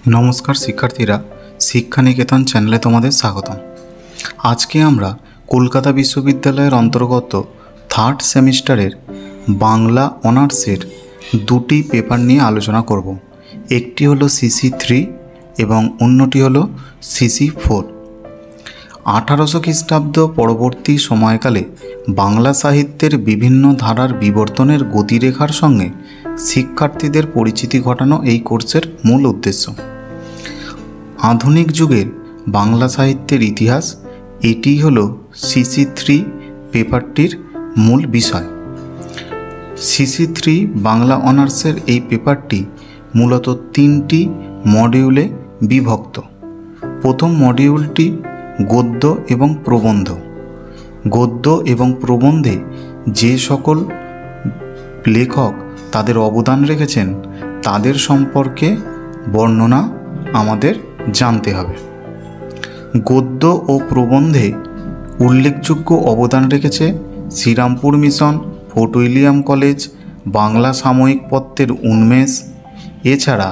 নমস্কার শিক্ষার্থীরা, শিক্ষা নিকেতন চ্যানেলে তোমাদের স্বাগতম। আজকে আমরা কলকাতা বিশ্ববিদ্যালয়ের অন্তর্গত থার্ড সেমিস্টারের বাংলা অনার্সের দুটি পেপার নিয়ে আলোচনা করব। একটি হলো CC3 এবং অন্যটি হলো CC4। 1800 খ্রিস্টাব্দ পরবর্তী সময়কালে বাংলা সাহিত্যের বিভিন্ন ধারার বিবর্তনের গতিরেখার সঙ্গে শিক্ষার্থীদের পরিচিতি ঘটানো এই কোর্সের মূল উদ্দেশ্য। আধুনিক যুগের বাংলা সাহিত্যের ইতিহাস, এটিই হলো CC3 পেপারটির মূল বিষয়। CC3 বাংলা অনার্সের এই পেপারটি মূলত 3টি মডিউলে বিভক্ত। প্রথম মডিউলটি গদ্য এবং প্রবন্ধ। গদ্য এবং প্রবন্ধে যে সকল লেখক তাদের অবদান রেখেছেন তাদের সম্পর্কে বর্ণনা আমাদের জানতে হবে। গদ্য ও প্রবন্ধে উল্লেখযোগ্য অবদান রেখেছে Serampore mission, Fort William college, Bangla সাময়িক পত্রের উন্মেষ, এছাড়া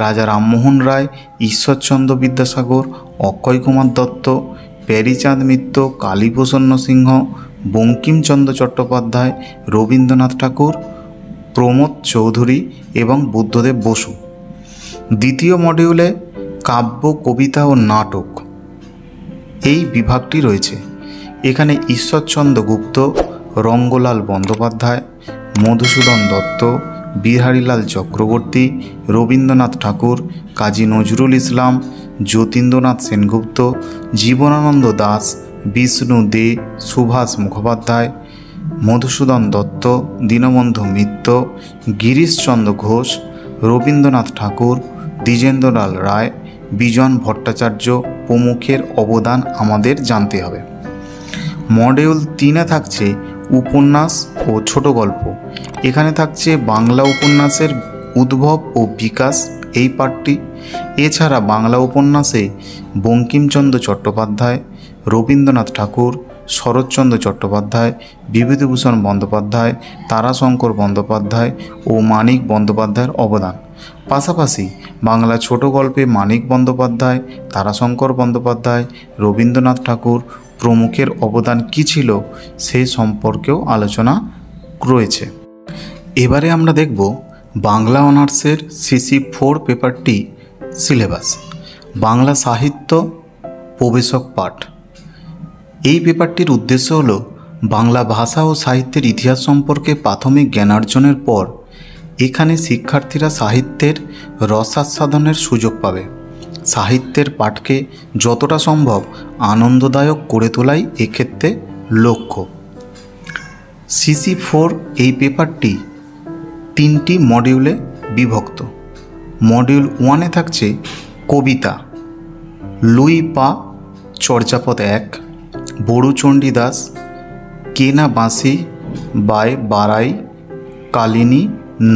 রাজা রামমোহন রায়, ঈশ্বরচন্দ্র বিদ্যাসাগর, অক্ষয় কুমার দত্ত, প্যারীচাঁদ মিত্র, কালীপ্রসন্ন সিংহ, বঙ্কিমচন্দ্র চট্টোপাধ্যায়, রবীন্দ্রনাথ ঠাকুর, প্রমোদ চৌধুরী এবং বুদ্ধদেব বসু। দ্বিতীয় মডিউলে কাব্য, কবিতা ও নাটক এই বিভাগটি রয়েছে। এখানে ঈশ্বরচন্দ্র গুপ্ত, রঙ্গলাল বন্দ্যোপাধ্যায়, মধুসূদন দত্ত, বিহারীলাল চক্রবর্তী, রবীন্দ্রনাথ ঠাকুর, কাজী নজরুল ইসলাম, যতীন্দ্রনাথ সেনগুপ্ত, জীবনানন্দ দাস, বিষ্ণু দে, সুভাষ মুখোপাধ্যায়, মধুসূদন দত্ত, দীনবন্ধু মিত্র, গিরিশচন্দ্র ঘোষ, রবীন্দ্রনাথ ঠাকুর, দ্বিজেন্দ্রলাল রায়, বিজন ভট্টাচার্য প্রমুখের অবদান আমাদের জানতে হবে। মডিউল 3-এ থাকছে উপন্যাস ও ছোট গল্প। এখানে থাকছে বাংলা উপন্যাসের উদ্ভব ও বিকাশ এই পাঠটি। এছাড়া বাংলা উপন্যাসে বঙ্কিমচন্দ্র চট্টোপাধ্যায়, রবীন্দ্রনাথ ঠাকুর, শরৎচন্দ্র চট্টোপাধ্যায়, বিভূতিভূষণ বন্দ্যোপাধ্যায়, তারাশঙ্কর বন্দ্যোপাধ্যায় ও মানিক বন্দ্যোপাধ্যায়ের অবদান। পাশাপাশি বাংলা ছোট গল্পে মানিক বন্দ্যোপাধ্যায়, তারাশঙ্কর বন্দ্যোপাধ্যায়, রবীন্দ্রনাথ ঠাকুর প্রমুখের অবদান কী ছিল সেই সম্পর্কেও আলোচনা রয়েছে। এবারে আমরা দেখব বাংলা অনার্সের CC4 পেপারটি সিলেবাস। বাংলা সাহিত্য প্রবেশক পাঠ। এই পেপারটির উদ্দেশ্য হল বাংলা ভাষা ও সাহিত্যের ইতিহাস সম্পর্কে প্রাথমিক জ্ঞানার্জনের পর এখানে শিক্ষার্থীরা সাহিত্যের রসাস্বাদনের সুযোগ পাবে। সাহিত্যের পাঠকে যতটা সম্ভব আনন্দদায়ক করে তোলাই এক্ষেত্রে লক্ষ্য। CC4 এই পেপারটি 3টি মডিউলে বিভক্ত। মডিউল 1-এ থাকছে কবিতা, লুই পা চর্যাপদ 1, বড়ুচণ্ডী দাস, কেনা বাঁশি বাই বারাই কালিনী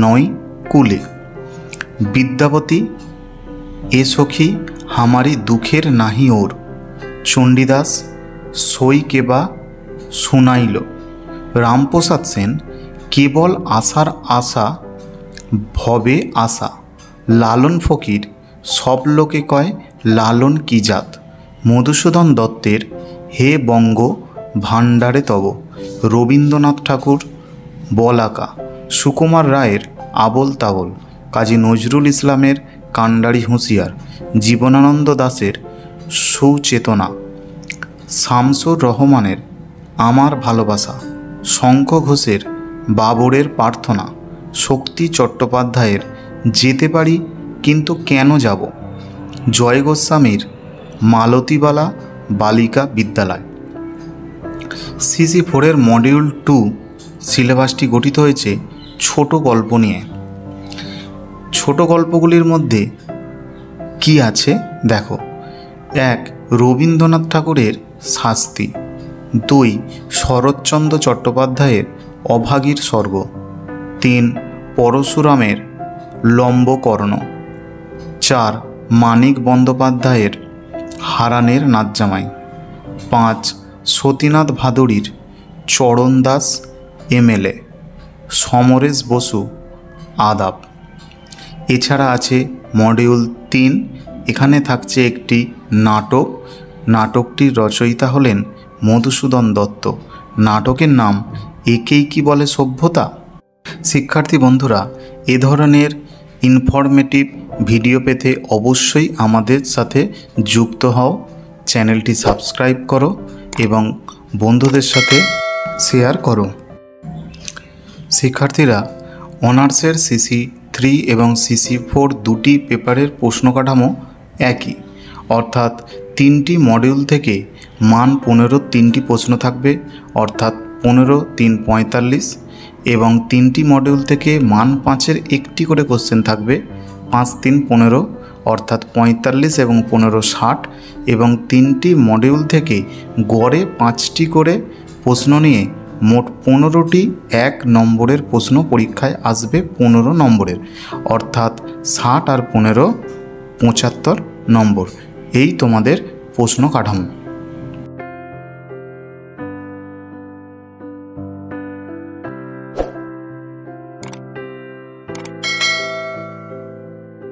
নয় কুলে, বিদ্যাপতি এ সখী হামারি দুঃখের নাহি ওর, চণ্ডীদাস সই কেবা শুনাইল, রামপ্রসাদ সেন কেবল আশার আশা ভবে আশা, লালন ফকির সব লোকে কয় লালন কি জাত, মধুসূদন দত্তের হে বঙ্গ ভাণ্ডারে তব, রবীন্দ্রনাথ ঠাকুর বলাকা, সুকুমার রায়ের আবল তাবল, কাজী নজরুল ইসলামের কান্ডারি হুঁশিয়ার, জীবনানন্দ দাশের সুচেতনা, শামসুর রহমানের আমার ভালোবাসা, শঙ্খ ঘোষের বাবরের প্রার্থনা, শক্তি চট্টোপাধ্যায়ের যেতে পারি কিন্তু কেন যাব, জয় গোস্বামীর মালতীবালা বালিকা বিদ্যালয়। CC4-এর মডিউল 2 সিলেবাসটি গঠিত হয়েছে ছোট গল্প নিয়ে। ছোট গল্পগুলির মধ্যে কি আছে দেখো। 1. রবীন্দ্রনাথ ঠাকুরের শাস্তি। 2. শরৎচন্দ্র চট্টোপাধ্যায়ের অভাগীর স্বর্গ। 3. পরশুরামের লম্বকর্ণ। 4. মানিক বন্দ্যোপাধ্যায়ের হারানের নাতজামাই। 5. সতীনাথ ভাদুড়ির চরণ দাস MLA। সমরেশ বসু আদাব। এছাড়া আছে মডিউল 3 এখানে থাকছে একটি নাটক। নাটকটির রচয়িতা হলেন মধুসূদন দত্ত। নাটকের নাম একেই কি বলে সভ্যতা। শিক্ষার্থী বন্ধুরা, এ ধরনের ইনফরমেটিভ ভিডিও পেতে অবশ্যই আমাদের সাথে যুক্ত হও। চ্যানেলটি সাবস্ক্রাইব করো এবং বন্ধুদের সাথে শেয়ার করো। শিক্ষার্থীরা, অনার্সের সিসি 3 এবং সিসি 4 দুটি পেপারের প্রশ্ন কাঠামো একই, অর্থাৎ 3টি মডিউল থেকে মান 15 3টি প্রশ্ন থাকবে, অর্থাৎ 15 3 45, এবং 3টি মডিউল থেকে মান 5-এর একটি করে কোশ্চেন থাকবে, 5 3 15, অর্থাৎ 45 এবং 15 60, এবং 3টি মডিউল থেকে গড়ে 5টি করে প্রশ্ন নিয়ে মোট 15টি 1 নম্বরের প্রশ্ন পরীক্ষায় আসবে 15 নম্বরের, অর্থাৎ 60 আর 15 75 নম্বর। এই তোমাদের প্রশ্ন কাঠামো।